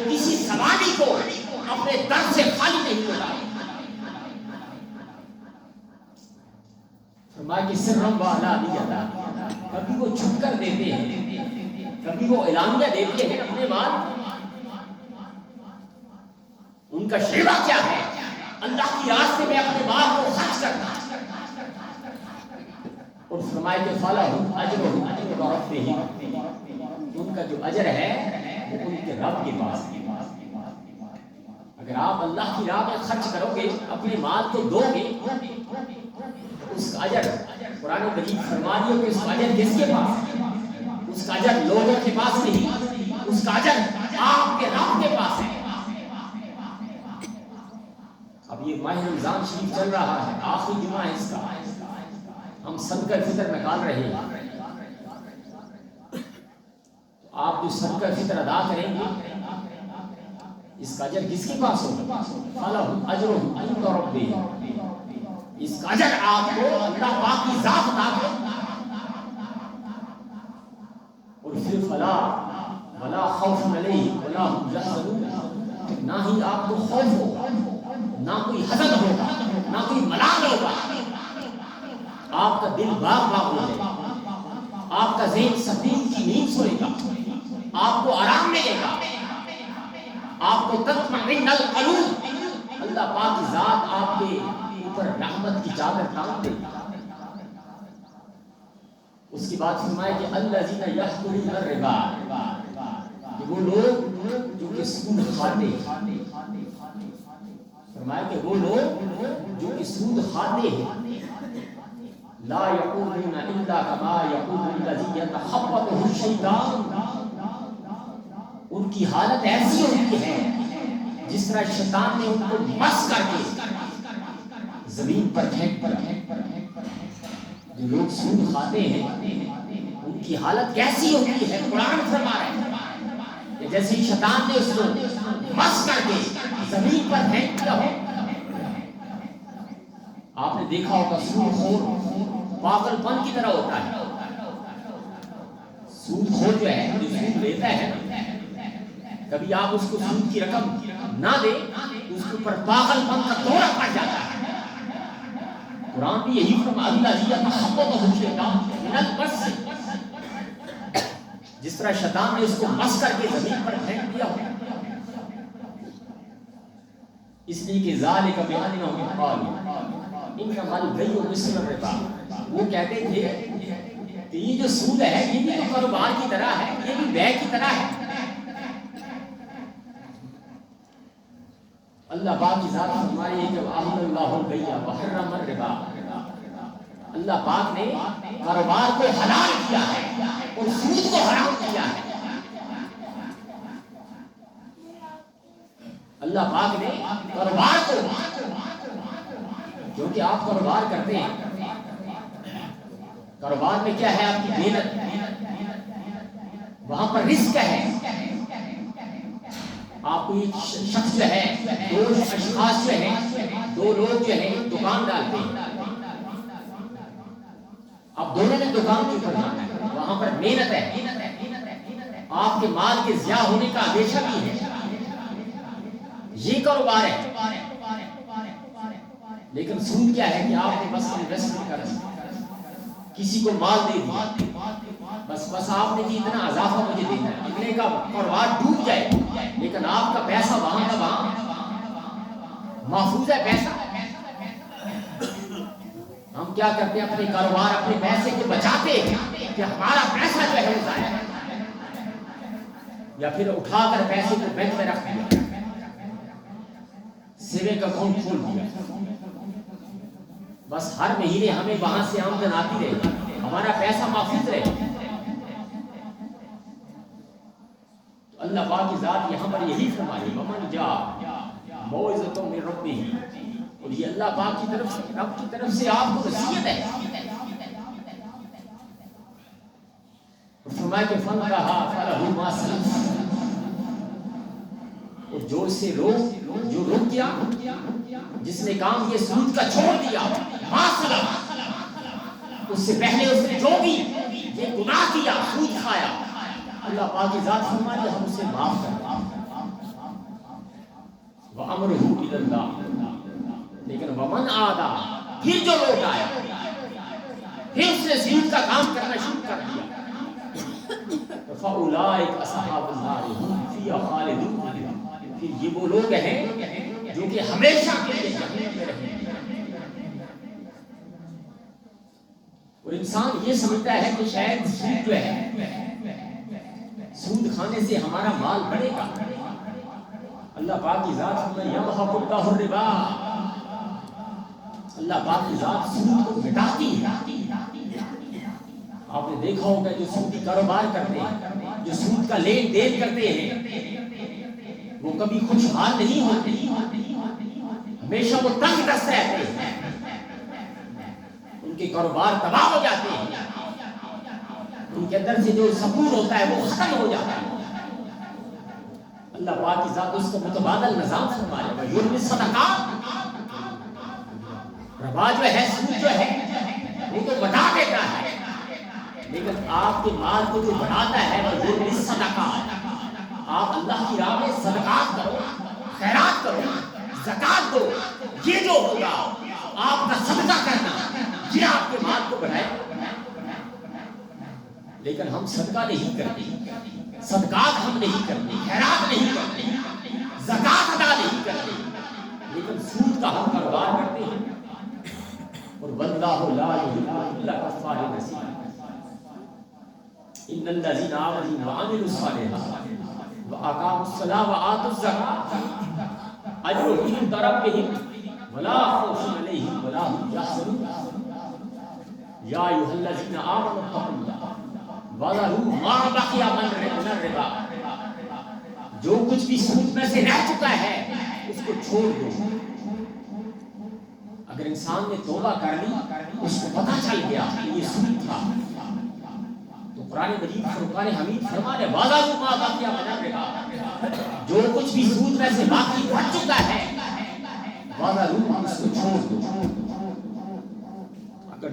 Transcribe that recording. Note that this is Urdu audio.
کسی سواری کو اپنے در سے خالی نہیں ہوتا. فرمایا کہ سرم والا نہیں جاتا. کبھی وہ چھپ کر دیتے ہیں, کبھی وہ اعلانیہ دیتے ہیں اپنے مال. ان کا شیوا کیا ہے؟ اللہ کی راستے میں اپنے مال کو خرچ کرنا. اور فرمایا کہ فَلَهُمْ أَجْرُهُمْ عِندَ رَبِّهِمْ, ان کا جو اجر ہے وہ ان کے رب کے پاس ہے. اگر آپ اللہ کی راہ میں خرچ کرو گے, اپنے مال کو دو گے, اس کا اجر قرآن مجید فرما رہی ہے کہ اس کا اجر کس کے پاس ہے؟ اس کا اجر لوگوں کے پاس نہیں, اس کا اجر آپ کے رب کے پاس ہے. اب یہ ماہ رمضان شریف چل رہا ہے, آخری جمعہ ہے اس کا, ہم صدقہ فطر نکال رہے ہیں. آپ جو صدقہ فطر ادا کریں گے اس کا اجر کس کے پاس ہوگا؟ فَلَهُمْ أَجْرُهُمْ عِندَ رَبِّهِمْ, اس کا اجر آپ کو اللہ پاک کی ذات عطا کرے. اور پھر فلا ولا خوف علیہم ولا هم يحزنون, نہ ہی آپ کو خوف ہوگا, نہ کوئی حزن ہوگا, نہ کوئی ملال ہوگا. آپ کا دل باغ باغ ہو جائے گا, آپ کا ذہن سکون کی نیند سوئے گا, آپ کو آرام ملے گا, آپ کو تطمئن القلوب, اللہ پاک کی ذات آپ کے اوپر رحمت کی چادر تان دے گی. اس کے بعد فرمایا کہ الذین یأکلون الربا, کہ وہ لوگ جو کہ سود کھاتے ہیں. فرمایا کہ وہ لوگ جو کہ سود کھاتے ہیں, لا یقومون الا کما یقوم الذی یتخبطہ الشیطان, ان کی حالت ایسی ہوتی ہے جس طرح شیطان نے ان کو مس کر کے زمین پر پھینک پر. جو لوگ سود کھاتے ہیں ان کی حالت کیسی ہوتی ہے؟ قرآن فرما رہا ہے کہ جیسے شیطان نے اس کو مس کر کے زمین پر پھینک دیا ہو. آپ نے دیکھا ہوگا سود خور پاگل پن کی طرح ہوتا ہے. سود خور جو ہے, جو سود لیتا ہے, کبھی آپ اس کو سود کی رقم نہ دے تو اس کے اوپر پاگل پن کا دورہ پڑ جاتا ہے. قرآن بھی یہی فرما الذی یتخبطہ الشیطان من المس, جس طرح شیطان نے اس کو مس کر کے زمین پر پھینک دیا ہو. اس لیے کہ ذالک بانہم قالوا انما البیع مثل الربا, وہ کہتے تھے کہ یہ جو سود ہے یہ بھی تو کاروبار کی طرح ہے, یہ بھی بیع کی طرح ہے. اللہ پاک کی ذات ہماری ہے کہ احل اللہ البیع وحرم الربا, اللہ پاک نے کاروبار کو حلال کیا ہے اور سود کو حرام کیا ہے. اللہ پاک نے کاروبار کو, کیونکہ آپ کاروبار کرتے ہیں, کاروبار میں کیا ہے؟ آپ کی محنت, وہاں پر رزق ہے. آپ کو ایک شخص جو ہے, دو اشخاص جو ہیں, دو لوگ جو ہیں دکان ڈالتے ہیں. اب دونوں نے دکان کے اوپر جانا ہے, وہاں پر محنت ہے, آپ کے مال کے ضیاع ہونے کا اندیشہ بھی ہے. یہ کاروبار ہے. لیکن سود کیا ہے کہ آپ نے بس انویسٹمنٹ کر دی, کسی کو مال دے دیا, بس آپ نے کہ اتنا اضافہ مجھے دینا ہے, اگلے کا کاروبار ڈوب جائے لیکن آپ کا پیسہ وہاں کا وہاں محفوظ ہے. پیسہ ہم کیا کرتے ہیں, اپنے کاروبار اپنے پیسے کو بچاتے ہیں کہ ہمارا پیسہ جو ہے وہ ضائع, یا پھر اٹھا کر پیسے کو بینک میں رکھ دیا, سیونگ اکاؤنٹ کھول دیا, بس ہر مہینے ہمیں وہاں سے آمدن آتی رہے, ہمارا پیسہ محفوظ رہے. اللہ پاک کی ذات یہاں پر یہی فرمائی ومن جاء موعظۃ من ربہ, اور یہ اللہ پاک کی طرف سے, رب کی طرف سے آپ کو نصیحت ہے. فرمایا کہ فَانْتَهَا فَلَهُ مَا سَلَفَ, اور جو اس سے روک گیا, جس نے کام یہ سود کا چھوڑ دیا, مَا سَلَفَ, اس سے پہلے اس نے جو بھی یہ گناہ کیا, سود کھایا, اللہ پاک کی ذات فرمائی ہم اسے معاف کر دیں. وَأَمْرُهُ إِلَى اللَّهِ، لیکن وَمَنْ عَادَ، پھر جو لوٹ آیا پھر اس نے سود کا کام کرنا شروع کر دیا، فَأُولَٰئِكَ أَصْحَابُ النَّارِ هُمْ فِيهَا خَالِدُونَ، پھر یہ وہ لوگ ہیں جو کہ ہمیشہ کے لیے جہنم میں رہیں گے۔ اور انسان یہ سمجھتا ہے کہ شاید سود جو ہے، سود کھانے سے ہمارا مال بڑھے گا۔ اللہ پاک کی ذات فرمائے یمحق اللہ الربا، اللہ پاک کی ذات سود کو مٹاتی ہے۔ آپ نے دیکھا ہوگا جو سودی کاروبار کرتے ہیں، جو سود کا لین دین کرتے ہیں، وہ کبھی خوشحال نہیں ہوتے، ہمیشہ وہ تنگ دست رہتے ہیں، ان کے کاروبار تباہ ہو جاتے ہیں، ان کے اندر سے جو سکون ہوتا ہے وہ ختم ہو جاتا ہے۔ اللہ پاک کی ذات اس کو متبادل نظام فرمائے گا، یربی الصدقات، ربا جو ہے، سود جو ہے وہ تو بڑھا دیتا ہے، لیکن آپ کے مال کو جو بڑھاتا ہے وہ یربی الصدقات۔ آپ اللہ کی راہ میں صدقات کرو، خیرات کرو، زکات دو، یہ جو ہوگا آپ کا صدقہ کرنا یہ آپ کے مال کو بڑھائے۔ لیکن ہم صدقہ نہیں کرتے، صدقات ہم نہیں کرتے، خیرات نہیں کرتے، زکات ادا نہیں کرتے، لیکن سود کا ہم کاروبار کرتے ہیں۔ اور واللہ لا یحب کل کفار نثیم، ان الذین آمنوا وعملوا الصالحات واقاموا الصلاۃ وآتوا الزکاۃ اجرهم عند ربهم ولا خوف علیہم ولا هم یحزنون، یا ایھا الذین آمنوا اتقوا اللہ وَذَرُوا مَا بَقِیَ مِنَ الرِّبَا، جو کچھ بھی سود میں سے رہ چکا ہے اس کو چھوڑ دو۔ اگر انسان نے توبہ کر لی، اس کو پتہ چل گیا کہ یہ سود تھا، تو قرآن مجید فرقان حمید فرمانے وَذَرُوا مَا بَقِیَ مِنَ الرِّبَا، جو کچھ بھی سود میں سے باقی رہ چکا ہے وَذَرُوا، اس کو چھوڑ دو۔ اگر